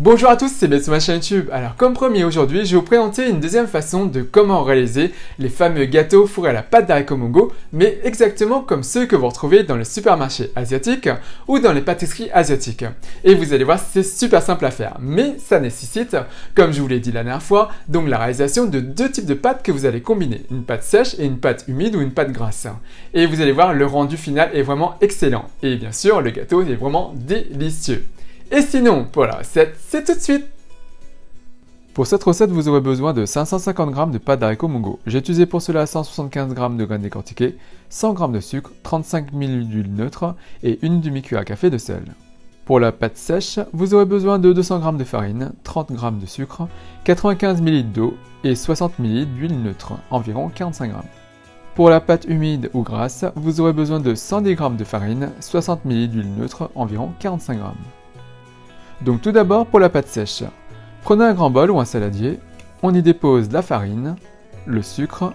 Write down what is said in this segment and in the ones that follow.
Bonjour à tous, c'est Ben sur ma chaîne YouTube. Alors comme promis aujourd'hui, je vais vous présenter une deuxième façon de comment réaliser les fameux gâteaux fourrés à la pâte d'haricots mongo, mais exactement comme ceux que vous retrouvez dans les supermarchés asiatiques ou dans les pâtisseries asiatiques. Et vous allez voir, c'est super simple à faire, mais ça nécessite, comme je vous l'ai dit la dernière fois, donc la réalisation de deux types de pâtes que vous allez combiner, une pâte sèche et une pâte humide ou une pâte grasse. Et vous allez voir, le rendu final est vraiment excellent. Et bien sûr, le gâteau est vraiment délicieux. Et sinon, pour la recette, c'est tout de suite. Pour cette recette, vous aurez besoin de 550 g de pâte d'haricots mongo. J'ai utilisé pour cela 175 g de graines décortiquées, 100 g de sucre, 35 ml d'huile neutre et une demi-cuillère à café de sel. Pour la pâte sèche, vous aurez besoin de 200 g de farine, 30 g de sucre, 95 ml d'eau et 60 ml d'huile neutre, environ 45 g. Pour la pâte humide ou grasse, vous aurez besoin de 110 g de farine, 60 ml d'huile neutre, environ 45 g. Donc tout d'abord pour la pâte sèche. Prenez un grand bol ou un saladier, on y dépose la farine, le sucre,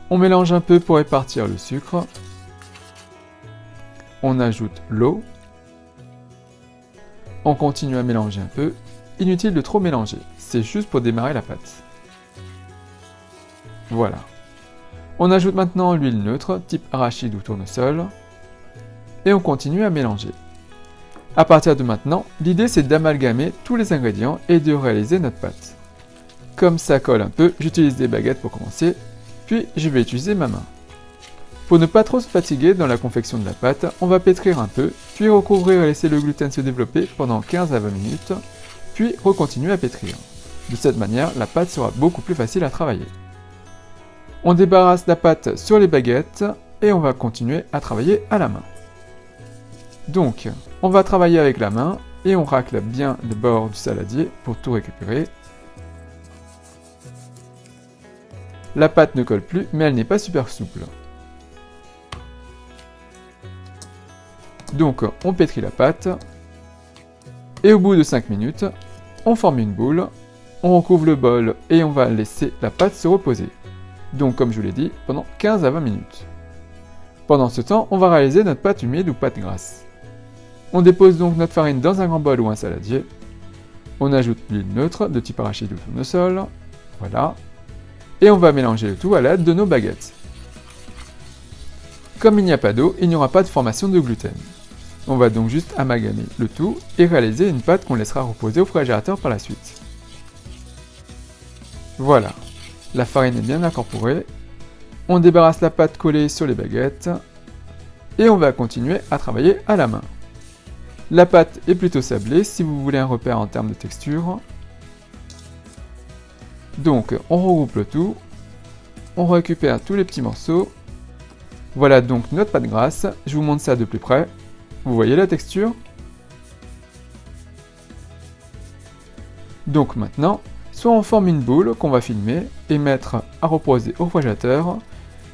on mélange un peu pour répartir le sucre, on ajoute l'eau, on continue à mélanger un peu, inutile de trop mélanger, c'est juste pour démarrer la pâte. Voilà. On ajoute maintenant l'huile neutre, type arachide ou tournesol, et on continue à mélanger. À partir de maintenant, l'idée c'est d'amalgamer tous les ingrédients et de réaliser notre pâte. Comme ça colle un peu, j'utilise des baguettes pour commencer, puis je vais utiliser ma main. Pour ne pas trop se fatiguer dans la confection de la pâte, on va pétrir un peu, puis recouvrir et laisser le gluten se développer pendant 15 à 20 minutes, puis recontinuer à pétrir. De cette manière, la pâte sera beaucoup plus facile à travailler. On débarrasse la pâte sur les baguettes et on va continuer à travailler à la main. Donc, on va travailler avec la main et on racle bien les bords du saladier pour tout récupérer. La pâte ne colle plus, mais elle n'est pas super souple. Donc, on pétrit la pâte. Et au bout de 5 minutes, on forme une boule. On recouvre le bol et on va laisser la pâte se reposer. Donc, comme je vous l'ai dit, pendant 15 à 20 minutes. Pendant ce temps, on va réaliser notre pâte humide ou pâte grasse. On dépose donc notre farine dans un grand bol ou un saladier. On ajoute l'huile neutre de type arachide ou tournesol. Voilà. Et on va mélanger le tout à l'aide de nos baguettes. Comme il n'y a pas d'eau, il n'y aura pas de formation de gluten. On va donc juste amalgamer le tout et réaliser une pâte qu'on laissera reposer au réfrigérateur par la suite. Voilà. La farine est bien incorporée. On débarrasse la pâte collée sur les baguettes. Et on va continuer à travailler à la main. La pâte est plutôt sablée si vous voulez un repère en termes de texture. Donc on regroupe le tout, on récupère tous les petits morceaux. Voilà donc notre pâte grasse, je vous montre ça de plus près. Vous voyez la texture? Donc maintenant, soit on forme une boule qu'on va filmer et mettre à reposer au réfrigérateur,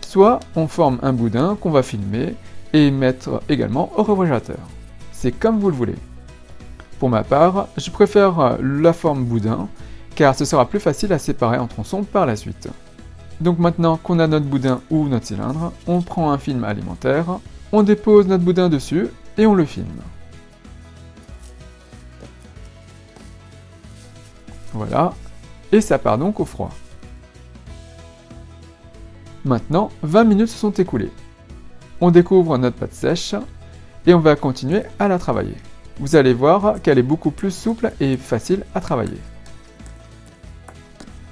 soit on forme un boudin qu'on va filmer et mettre également au réfrigérateur. C'est comme vous le voulez. Pour ma part, je préfère la forme boudin, car ce sera plus facile à séparer en tronçons par la suite. Donc maintenant qu'on a notre boudin ou notre cylindre, on prend un film alimentaire, on dépose notre boudin dessus et on le filme. Voilà, et ça part donc au froid. Maintenant, 20 minutes se sont écoulées. On découvre notre pâte sèche, et on va continuer à la travailler. Vous allez voir qu'elle est beaucoup plus souple et facile à travailler.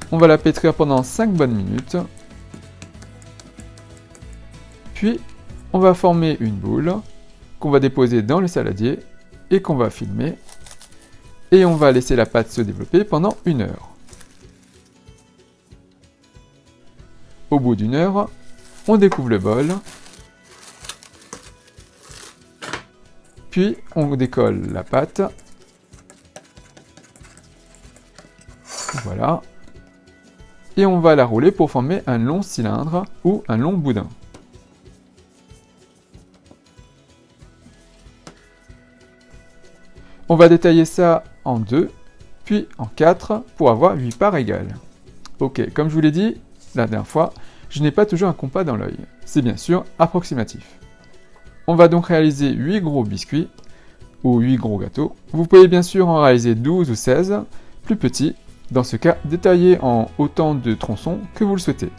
On va la pétrir pendant 5 bonnes minutes. Puis, on va former une boule qu'on va déposer dans le saladier et qu'on va filmer. Et on va laisser la pâte se développer pendant 1 heure. Au bout d'1 heure, on découvre le bol. Puis, on décolle la pâte. Voilà. Et on va la rouler pour former un long cylindre ou un long boudin. On va détailler ça en 2, puis en 4 pour avoir 8 parts égales. Ok, comme je vous l'ai dit la dernière fois, je n'ai pas toujours un compas dans l'œil. C'est bien sûr approximatif. On va donc réaliser 8 gros biscuits ou 8 gros gâteaux. Vous pouvez bien sûr en réaliser 12 ou 16, plus petits, dans ce cas détaillés en autant de tronçons que vous le souhaitez.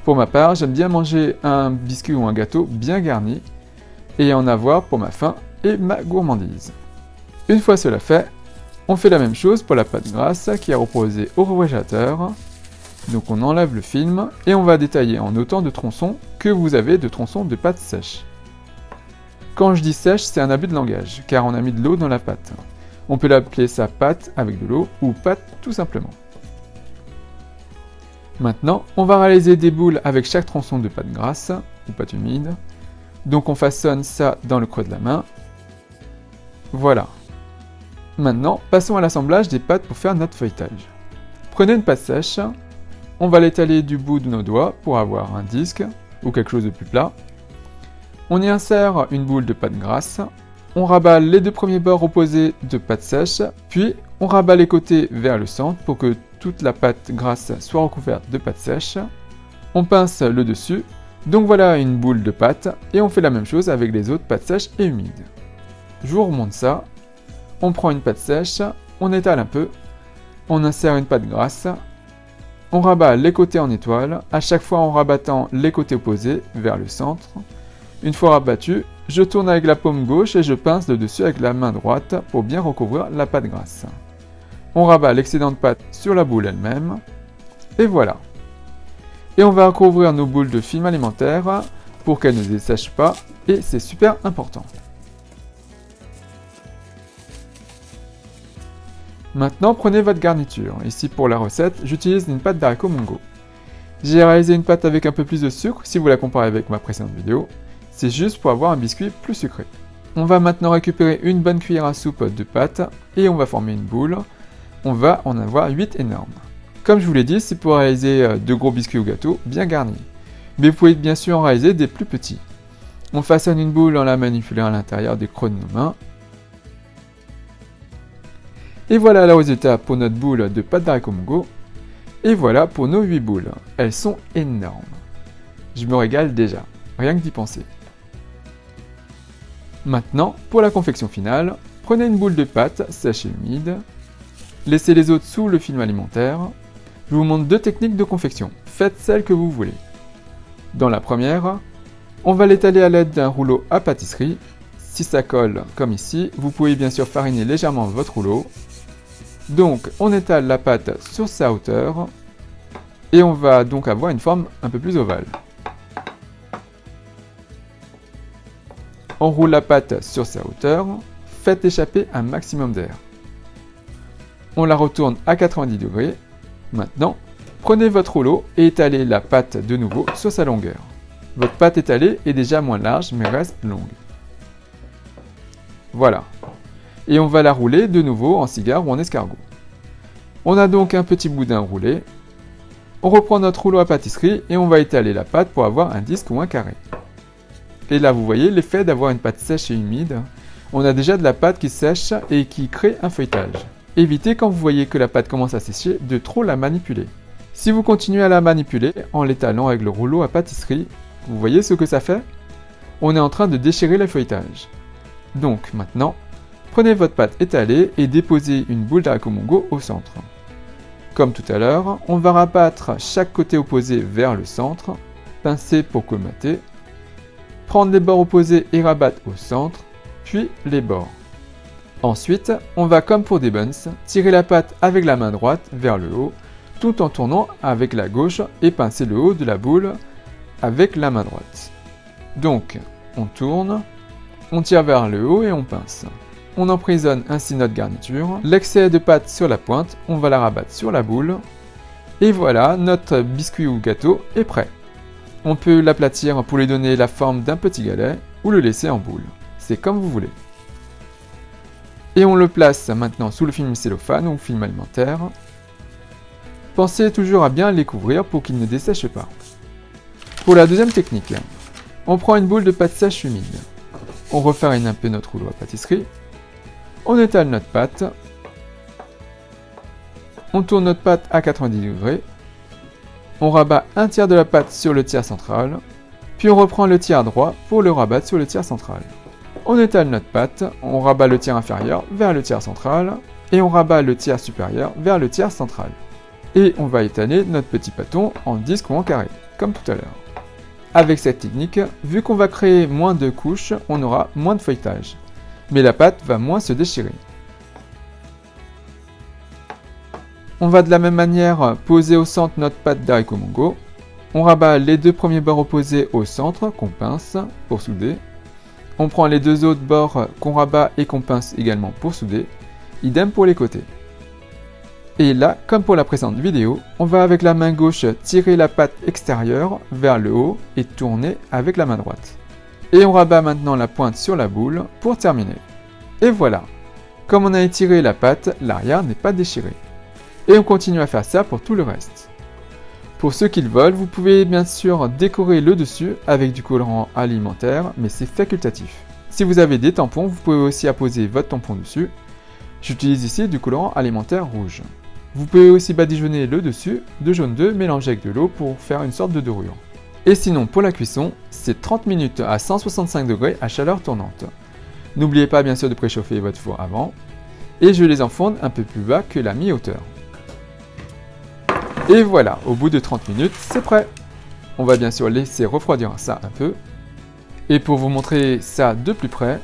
Pour ma part, j'aime bien manger un biscuit ou un gâteau bien garni et en avoir pour ma faim et ma gourmandise. Une fois cela fait, on fait la même chose pour la pâte grasse qui est reposée au réfrigérateur. Donc on enlève le film et on va détailler en autant de tronçons que vous avez de tronçons de pâte sèche. Quand je dis sèche, c'est un abus de langage, car on a mis de l'eau dans la pâte. On peut l'appeler ça pâte avec de l'eau ou pâte tout simplement. Maintenant, on va réaliser des boules avec chaque tronçon de pâte grasse ou pâte humide. Donc on façonne ça dans le creux de la main. Voilà. Maintenant, passons à l'assemblage des pâtes pour faire notre feuilletage. Prenez une pâte sèche, on va l'étaler du bout de nos doigts pour avoir un disque ou quelque chose de plus plat. On y insère une boule de pâte grasse. On rabat les deux premiers bords opposés de pâte sèche, puis on rabat les côtés vers le centre pour que toute la pâte grasse soit recouverte de pâte sèche. On pince le dessus. Donc voilà une boule de pâte et on fait la même chose avec les autres pâtes sèches et humides. Je vous remonte ça. On prend une pâte sèche, on étale un peu, on insère une pâte grasse, on rabat les côtés en étoile, à chaque fois en rabattant les côtés opposés vers le centre. Une fois rabattu, je tourne avec la paume gauche et je pince le dessus avec la main droite pour bien recouvrir la pâte grasse. On rabat l'excédent de pâte sur la boule elle-même, et voilà. Et on va recouvrir nos boules de film alimentaire pour qu'elles ne dessèchent pas, et c'est super important. Maintenant, prenez votre garniture. Ici, pour la recette, j'utilise une pâte d'haricots Mungo. J'ai réalisé une pâte avec un peu plus de sucre, si vous la comparez avec ma précédente vidéo. C'est juste pour avoir un biscuit plus sucré. On va maintenant récupérer une bonne cuillère à soupe de pâte et on va former une boule. On va en avoir 8 énormes. Comme je vous l'ai dit, c'est pour réaliser de gros biscuits ou gâteaux bien garnis. Mais vous pouvez bien sûr en réaliser des plus petits. On façonne une boule en la manipulant à l'intérieur des creux de nos mains. Et voilà le résultat pour notre boule de pâte d'haricots Mungo. Et voilà pour nos 8 boules. Elles sont énormes. Je me régale déjà, rien que d'y penser. Maintenant, pour la confection finale, prenez une boule de pâte sèche et humide. Laissez les autres sous le film alimentaire. Je vous montre deux techniques de confection. Faites celle que vous voulez. Dans la première, on va l'étaler à l'aide d'un rouleau à pâtisserie. Si ça colle, comme ici, vous pouvez bien sûr fariner légèrement votre rouleau. Donc, on étale la pâte sur sa hauteur et on va donc avoir une forme un peu plus ovale. On roule la pâte sur sa hauteur, faites échapper un maximum d'air. On la retourne à 90 degrés. Maintenant, prenez votre rouleau et étalez la pâte de nouveau sur sa longueur. Votre pâte étalée est déjà moins large mais reste longue. Voilà. Et on va la rouler de nouveau en cigare ou en escargot. On a donc un petit boudin roulé. On reprend notre rouleau à pâtisserie et on va étaler la pâte pour avoir un disque ou un carré. Et là vous voyez l'effet d'avoir une pâte sèche et humide. On a déjà de la pâte qui sèche et qui crée un feuilletage. Évitez quand vous voyez que la pâte commence à sécher de trop la manipuler. Si vous continuez à la manipuler en l'étalant avec le rouleau à pâtisserie, vous voyez ce que ça fait? On est en train de déchirer le feuilletage. Donc maintenant, prenez votre pâte étalée et déposez une boule d'haricots Mungo au centre. Comme tout à l'heure, on va rabattre chaque côté opposé vers le centre, pincer pour colmater, prendre les bords opposés et rabattre au centre, puis les bords. Ensuite, on va comme pour des buns, tirer la pâte avec la main droite vers le haut, tout en tournant avec la gauche et pincer le haut de la boule avec la main droite. Donc, on tourne, on tire vers le haut et on pince. On emprisonne ainsi notre garniture. L'excès de pâte sur la pointe, on va la rabattre sur la boule. Et voilà, notre biscuit ou gâteau est prêt. On peut l'aplatir pour lui donner la forme d'un petit galet ou le laisser en boule. C'est comme vous voulez. Et on le place maintenant sous le film cellophane ou film alimentaire. Pensez toujours à bien les couvrir pour qu'ils ne dessèchent pas. Pour la deuxième technique, on prend une boule de pâte sèche humide. On refarine un peu notre rouleau à pâtisserie. On étale notre pâte. On tourne notre pâte à 90 degrés. On rabat un tiers de la pâte sur le tiers central. Puis on reprend le tiers droit pour le rabattre sur le tiers central. on étale notre pâte, on rabat le tiers inférieur vers le tiers central, et on rabat le tiers supérieur vers le tiers central. Et on va étaler notre petit pâton en disque ou en carré, comme tout à l'heure. Avec cette technique, vu qu'on va créer moins de couches, on aura moins de feuilletage. Mais la pâte va moins se déchirer. On va de la même manière poser au centre notre pâte d'haricots mongo. On rabat les deux premiers bords opposés au centre qu'on pince pour souder. On prend les deux autres bords qu'on rabat et qu'on pince également pour souder. Idem pour les côtés. Et là, comme pour la précédente vidéo, on va avec la main gauche tirer la pâte extérieure vers le haut et tourner avec la main droite. Et on rabat maintenant la pointe sur la boule pour terminer. Et voilà. Comme on a étiré la pâte, l'arrière n'est pas déchiré. Et on continue à faire ça pour tout le reste. Pour ceux qui le veulent, vous pouvez bien sûr décorer le dessus avec du colorant alimentaire, mais c'est facultatif. Si vous avez des tampons, vous pouvez aussi apposer votre tampon dessus. J'utilise ici du colorant alimentaire rouge. Vous pouvez aussi badigeonner le dessus de jaune d'œuf mélangé avec de l'eau pour faire une sorte de dorure. Et sinon, pour la cuisson, c'est 30 minutes à 165 degrés à chaleur tournante. N'oubliez pas bien sûr de préchauffer votre four avant. Et je les enfourne un peu plus bas que la mi-hauteur. Et voilà, au bout de 30 minutes, c'est prêt. On va bien sûr laisser refroidir ça un peu. Et pour vous montrer ça de plus près,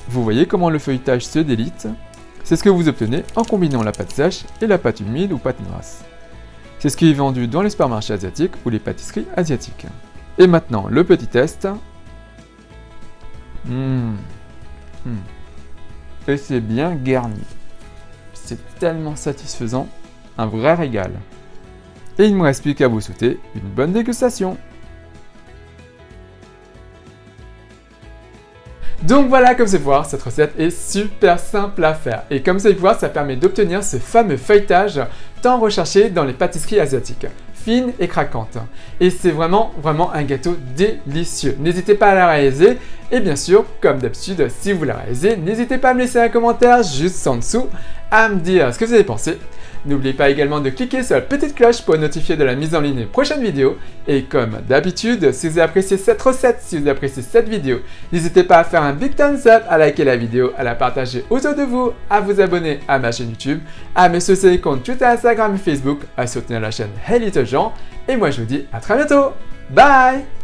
vous voyez comment le feuilletage se délite. C'est ce que vous obtenez en combinant la pâte sèche et la pâte humide ou pâte grasse. C'est ce qui est vendu dans les supermarchés asiatiques ou les pâtisseries asiatiques. Et maintenant, le petit test. Et c'est bien garni. C'est tellement satisfaisant, un vrai régal. Et il ne me reste plus qu'à vous souhaiter une bonne dégustation. Donc voilà, comme vous pouvez voir, cette recette est super simple à faire. Et comme vous pouvez voir, ça permet d'obtenir ce fameux feuilletage tant recherché dans les pâtisseries asiatiques. Fine et craquante. Et c'est vraiment un gâteau délicieux. N'hésitez pas à la réaliser. Et bien sûr, comme d'habitude, si vous la réalisez, n'hésitez pas à me laisser un commentaire juste en dessous à me dire ce que vous avez pensé. N'oubliez pas également de cliquer sur la petite cloche pour être notifié de la mise en ligne des prochaines vidéos. Et comme d'habitude, si vous avez apprécié cette recette, si vous avez apprécié cette vidéo, n'hésitez pas à faire un big thumbs up, à liker la vidéo, à la partager autour de vous, à vous abonner à ma chaîne YouTube, à me suivre sur les comptes Twitter, Instagram et Facebook, à soutenir la chaîne Hey Little Jean. Et moi je vous dis à très bientôt. Bye!